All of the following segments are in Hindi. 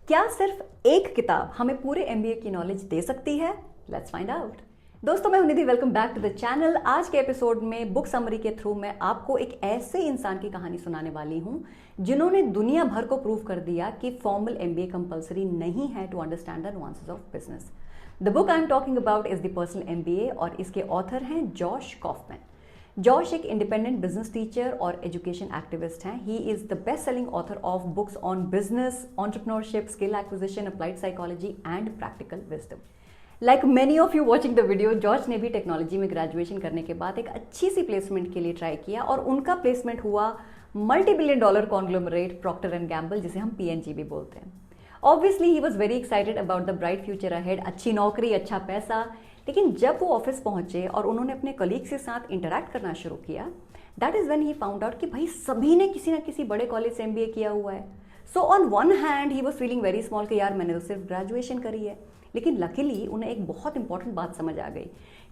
क्या सिर्फ एक किताब हमें पूरे एमबीए की नॉलेज दे सकती है? Let's find out. दोस्तों, मैं हूं Nidhi, welcome back to the channel. आज के एपिसोड में बुक समरी के थ्रू मैं आपको एक ऐसे इंसान की कहानी सुनाने वाली हूं जिन्होंने दुनिया भर को प्रूव कर दिया कि फॉर्मल एमबीए कंपलसरी नहीं है to understand the nuances of business. The book I am talking about is the personal MBA और इसके ऑथर हैं जॉश कॉफमैन। जॉश एक इंडिपेंडेंट बिजनेस टीचर और एजुकेशन एक्टिविस्ट हैं। He is the best selling author of books on business, entrepreneurship, skill acquisition, applied psychology and practical wisdom. Like many of you watching the video, George ने भी टेक्नोलॉजी में ग्रेजुएशन करने के बाद एक अच्छी सी प्लेसमेंट के लिए ट्राई किया और उनका प्लेसमेंट हुआ multi billion dollar conglomerate Procter and Gamble, जिसे हम पीएनजी भी बोलते हैं। Obviously he was very excited about the bright future ahead, अच्छी नौकरी, अच्छा पैसा। लेकिन जब वो ऑफिस पहुंचे और उन्होंने अपने कलीग्स के साथ इंटरैक्ट करना शुरू किया, that is when he found out कि भाई सभी ने किसी ना किसी बड़े कॉलेज से एमबीए किया हुआ है। So on one hand he was feeling very small कि यार मैंने तो सिर्फ ग्रेजुएशन करी है। लेकिन लकीली उन्हें एक बहुत इंपॉर्टेंट बात समझ आ गई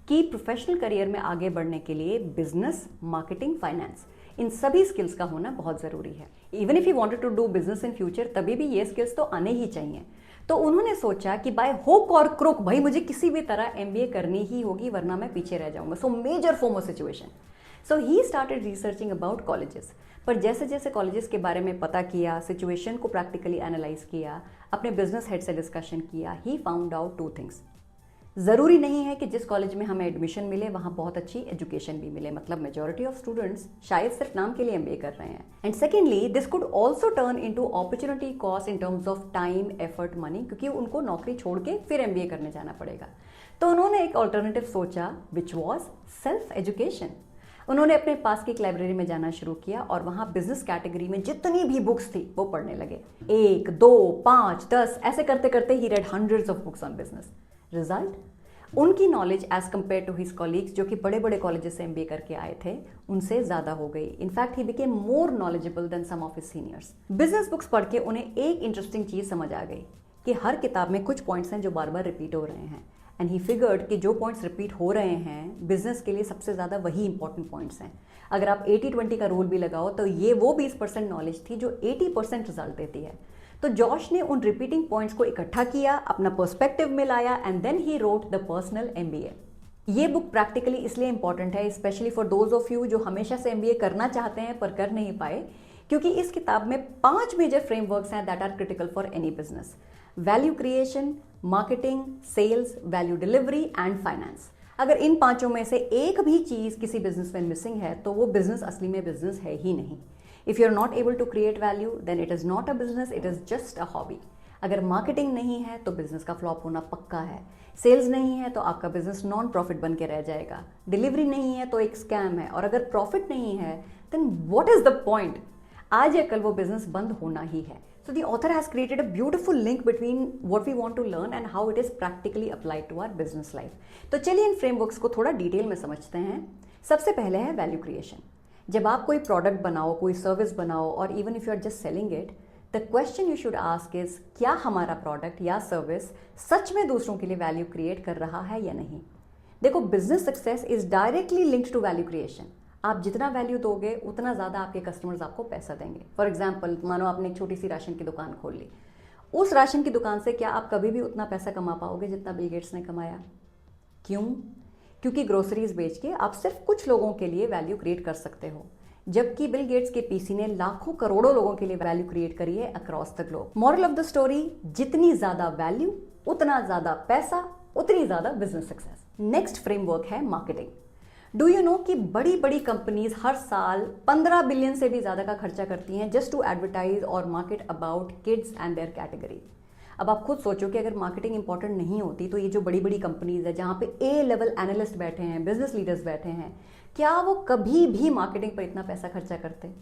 कि प्रोफेशनल करियर में आगे बढ़ने के लिए बिजनेस, मार्केटिंग, फाइनेंस, इन सभी स्किल्स का होना बहुत ज़रूरी है। Even if you wanted to do business in future, तभी भी ये स्किल्स तो आने ही चाहिए। तो उन्होंने सोचा कि बाय होक और क्रुक भाई मुझे किसी भी तरह एमबीए करनी ही होगी, वरना मैं पीछे रह जाऊंगा। So major FOMO situation. So he started researching about colleges. पर जैसे जैसे कॉलेजेस के बारे में पता किया, सिचुएशन को प्रैक्टिकली एनालाइज किया, अपने बिजनेस हेड से डिस्कशन किया, he found out two things. ज़रूरी नहीं है कि जिस कॉलेज में हमें एडमिशन मिले वहाँ बहुत अच्छी एजुकेशन भी मिले। मतलब मेजॉरिटी ऑफ स्टूडेंट्स शायद सिर्फ नाम के लिए एमबीए कर रहे हैं। And secondly, this could also turn into opportunity cost in terms of time, effort, money, क्योंकि उनको नौकरी छोड़ के फिर एमबीए करने जाना पड़ेगा। तो उन्होंने एक ऑल्टरनेटिव सोचा, विच वॉज सेल्फ एजुकेशन। उन्होंने अपने पास की लाइब्रेरी में जाना शुरू किया और वहाँ बिजनेस कैटेगरी में जितनी भी बुक्स थी वो पढ़ने लगे। 1, 2, 5, 10 ऐसे करते करते ही read hundreds of books on business. Result, उनकी knowledge as compared to his colleagues जो कि बड़े बड़े कॉलेजेस से एमबीए करके आए थे, उनसे ज़्यादा हो गई। In fact he became more knowledgeable than some of his seniors. Business books पढ़ के उन्हें एक इंटरेस्टिंग चीज़ समझ आ गई कि हर किताब में कुछ पॉइंट्स हैं जो बार बार रिपीट हो रहे हैं। एंड ही फिगर्ड कि जो पॉइंट्स रिपीट हो रहे हैं बिजनेस के लिए सबसे ज़्यादा वही इंपॉर्टेंट पॉइंट्स हैं। अगर आप 80-20 का रूल भी लगाओ तो ये वो 20% नॉलेज थी जो 80% रिजल्ट देती है। तो जॉश ने उन रिपीटिंग पॉइंट्स को इकट्ठा किया, अपना पर्सपेक्टिव में लाया and then he wrote the personal MBA. ये बुक प्रैक्टिकली इसलिए इंपॉर्टेंट है, especially for those of you जो हमेशा से एमबीए करना चाहते हैं पर कर नहीं पाए, क्योंकि इस किताब में 5 मेजर फ्रेमवर्क्स हैं that are critical for any business: value creation, marketing, sales, value delivery and finance. अगर इन 5 में से एक भी चीज़ किसी बिजनेस में मिसिंग है तो वो बिजनेस असली में बिजनेस है ही नहीं। If you're not able to create value, then it is not a business, it is just a hobby. अगर मार्केटिंग नहीं है तो बिजनेस का फ्लॉप होना पक्का है। सेल्स नहीं है तो आपका बिजनेस नॉन प्रॉफिट बन के रह जाएगा। डिलीवरी नहीं है तो एक स्कैम है। और अगर प्रॉफिट नहीं है then what is the point? आज या कल वो बिजनेस बंद होना ही है। So the author has created a beautiful link between what we want to learn and how it is practically applied to our business life. तो चलिए इन फ्रेमवर्क्स को थोड़ा डिटेल में समझते हैं। सबसे पहले है वैल्यू क्रिएशन। जब आप कोई प्रोडक्ट बनाओ, कोई सर्विस बनाओ, और even if you are just selling it, the question you should ask is, क्या हमारा प्रोडक्ट या सर्विस सच में दूसरों के लिए वैल्यू क्रिएट कर रहा है या नहीं। देखो, business success is directly linked to value creation. आप जितना वैल्यू दोगे उतना ज़्यादा आपके कस्टमर्स आपको पैसा देंगे। फॉर एग्जाम्पल, मानो आपने एक छोटी सी राशन की दुकान खोल ली। उस राशन की दुकान से क्या आप कभी भी उतना पैसा कमा पाओगे जितना बिल गेट्स ने कमाया? क्यों? क्योंकि ग्रोसरीज बेच के आप सिर्फ कुछ लोगों के लिए वैल्यू क्रिएट कर सकते हो, जबकि बिल गेट्स के पीसी ने लाखों करोड़ों लोगों के लिए वैल्यू क्रिएट करी है across the globe. Moral of the story, जितनी ज्यादा वैल्यू उतना ज्यादा पैसा, उतनी ज्यादा बिजनेस सक्सेस। नेक्स्ट फ्रेमवर्क है मार्केटिंग। डू यू नो कि बड़ी बड़ी कंपनीज हर साल 15 बिलियन से भी ज्यादा का खर्चा करती हैं जस्ट टू एडवर्टाइज और market about kids and their category. अब आप खुद सोचो कि अगर मार्केटिंग इंपॉर्टेंट नहीं होती तो ये जो बड़ी बड़ी कंपनीज है जहाँ पे ए लेवल एनालिस्ट बैठे हैं, बिजनेस लीडर्स बैठे हैं, क्या वो कभी भी मार्केटिंग पर इतना पैसा खर्चा करते?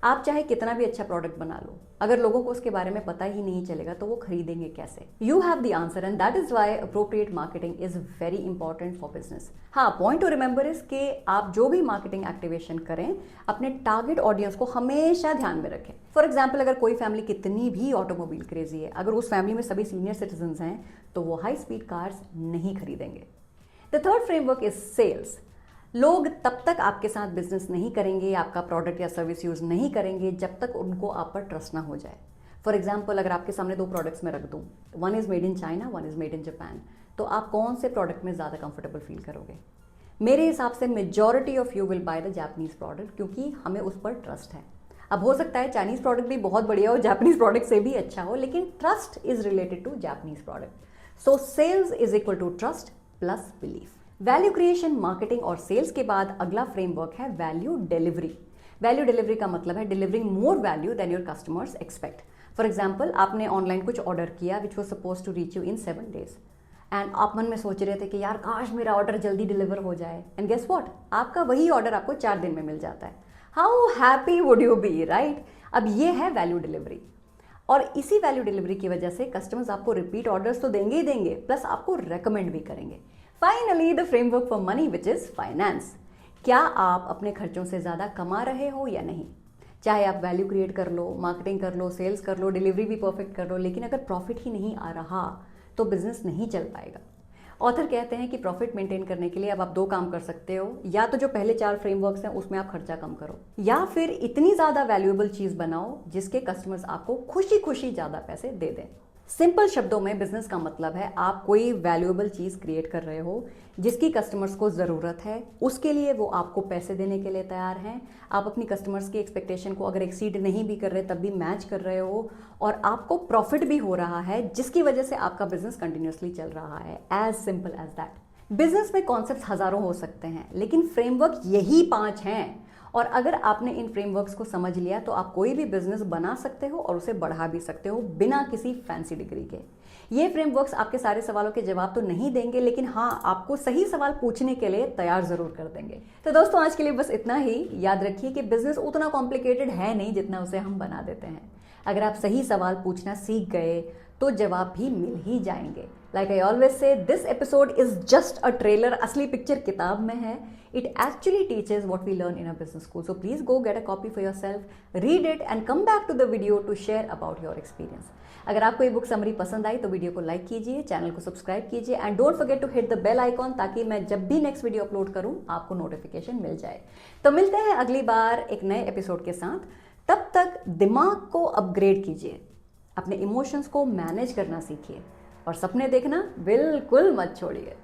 आप चाहे कितना भी अच्छा प्रोडक्ट बना लो, अगर लोगों को उसके बारे में पता ही नहीं चलेगा तो वो खरीदेंगे कैसे? You have the answer and that is why appropriate marketing is very important for business. हाँ, पॉइंट टू रिमेंबर इज कि आप जो भी मार्केटिंग एक्टिवेशन करें, अपने टारगेट ऑडियंस को हमेशा ध्यान में रखें। फॉर एग्जाम्पल, अगर कोई फैमिली कितनी भी ऑटोमोबाइल क्रेजी है, अगर उस फैमिली में सभी सीनियर सिटीजन हैं तो वो हाई स्पीड कार्स नहीं खरीदेंगे। The third framework is sales. लोग तब तक आपके साथ बिजनेस नहीं करेंगे, आपका प्रोडक्ट या सर्विस यूज नहीं करेंगे जब तक उनको आप पर ट्रस्ट ना हो जाए। फॉर एग्जाम्पल अगर आपके सामने दो प्रोडक्ट्स में रख दूँ, one is made in China, one is made in Japan, तो आप कौन से प्रोडक्ट में ज़्यादा कंफर्टेबल फील करोगे? मेरे हिसाब से majority of you will by the Japanese product, क्योंकि हमें उस पर ट्रस्ट है। अब हो सकता है चाइनीज प्रोडक्ट भी बहुत बढ़िया हो, जापानीज प्रोडक्ट से भी अच्छा हो, लेकिन trust is related to Japanese product. So sales is equal to trust plus belief. Value creation, marketing और सेल्स के बाद अगला फ्रेमवर्क है वैल्यू डिलीवरी। वैल्यू डिलीवरी का मतलब है delivering more value than your customers expect. For example, आपने ऑनलाइन कुछ ऑर्डर किया which was suppose to reach you in 7 days, and आप मन में सोच रहे थे कि यार काश मेरा ऑर्डर जल्दी डिलीवर हो जाए, एंड गेस व्हाट, आपका वही ऑर्डर आपको 4 दिन में मिल जाता है। How happy would you be, right? अब ये है वैल्यू डिलीवरी, और इसी वैल्यू डिलीवरी की वजह से कस्टमर्स आपको रिपीट ऑर्डर्स तो देंगे ही देंगे, प्लस आपको रेकमेंड भी करेंगे। Finally the framework for money which is finance. क्या आप अपने खर्चों से ज़्यादा कमा रहे हो या नहीं? चाहे आप वैल्यू क्रिएट कर लो, मार्केटिंग कर लो, सेल्स कर लो, डिलीवरी भी परफेक्ट कर लो, लेकिन अगर प्रॉफिट ही नहीं आ रहा तो बिजनेस नहीं चल पाएगा। ऑथर कहते हैं कि प्रॉफिट मेंटेन करने के लिए अब आप 2 काम कर सकते हो, या तो जो पहले 4 फ्रेमवर्क्स हैं उसमें आप खर्चा कम करो, या फिर इतनी ज़्यादा वैल्यूएबल चीज़ बनाओ जिसके कस्टमर्स आपको खुशी खुशी ज़्यादा पैसे दे दें। सिंपल शब्दों में बिजनेस का मतलब है आप कोई वैल्यूएबल चीज़ क्रिएट कर रहे हो जिसकी कस्टमर्स को ज़रूरत है, उसके लिए वो आपको पैसे देने के लिए तैयार हैं। आप अपनी कस्टमर्स की एक्सपेक्टेशन को अगर एक्सीड नहीं भी कर रहे तब भी मैच कर रहे हो, और आपको प्रॉफिट भी हो रहा है जिसकी वजह से आपका बिजनेस कंटिन्यूसली चल रहा है। As simple as that. Business में कॉन्सेप्ट्स हज़ारों हो सकते हैं, लेकिन फ्रेमवर्क यही 5 हैं, और अगर आपने इन फ्रेमवर्क्स को समझ लिया तो आप कोई भी बिजनेस बना सकते हो और उसे बढ़ा भी सकते हो बिना किसी फैंसी डिग्री के। ये फ्रेमवर्क्स आपके सारे सवालों के जवाब तो नहीं देंगे, लेकिन हाँ, आपको सही सवाल पूछने के लिए तैयार जरूर कर देंगे। तो दोस्तों, आज के लिए बस इतना ही। याद रखिए कि बिजनेस उतना कॉम्प्लिकेटेड है नहीं जितना उसे हम बना देते हैं। अगर आप सही सवाल पूछना सीख गए तो जवाब भी मिल ही जाएंगे। Like I always say, this episode is just a trailer, असली पिक्चर किताब में है। It actually teaches what we learn in a business school. So please go get a copy for yourself, read it and come back to the video to share about your experience. अगर आपको ये बुक समरी पसंद आई तो वीडियो को लाइक कीजिए, चैनल को सब्सक्राइब कीजिए, and don't forget to hit the bell icon ताकि मैं जब भी नेक्स्ट वीडियो अपलोड करूं आपको नोटिफिकेशन मिल जाए। तो मिलते हैं अगली बार एक नए एपिसोड के साथ। तब तक दिमाग को अपग्रेड कीजिए, अपने इमोशंस को मैनेज करना सीखिए, और सपने देखना बिल्कुल मत छोड़िए।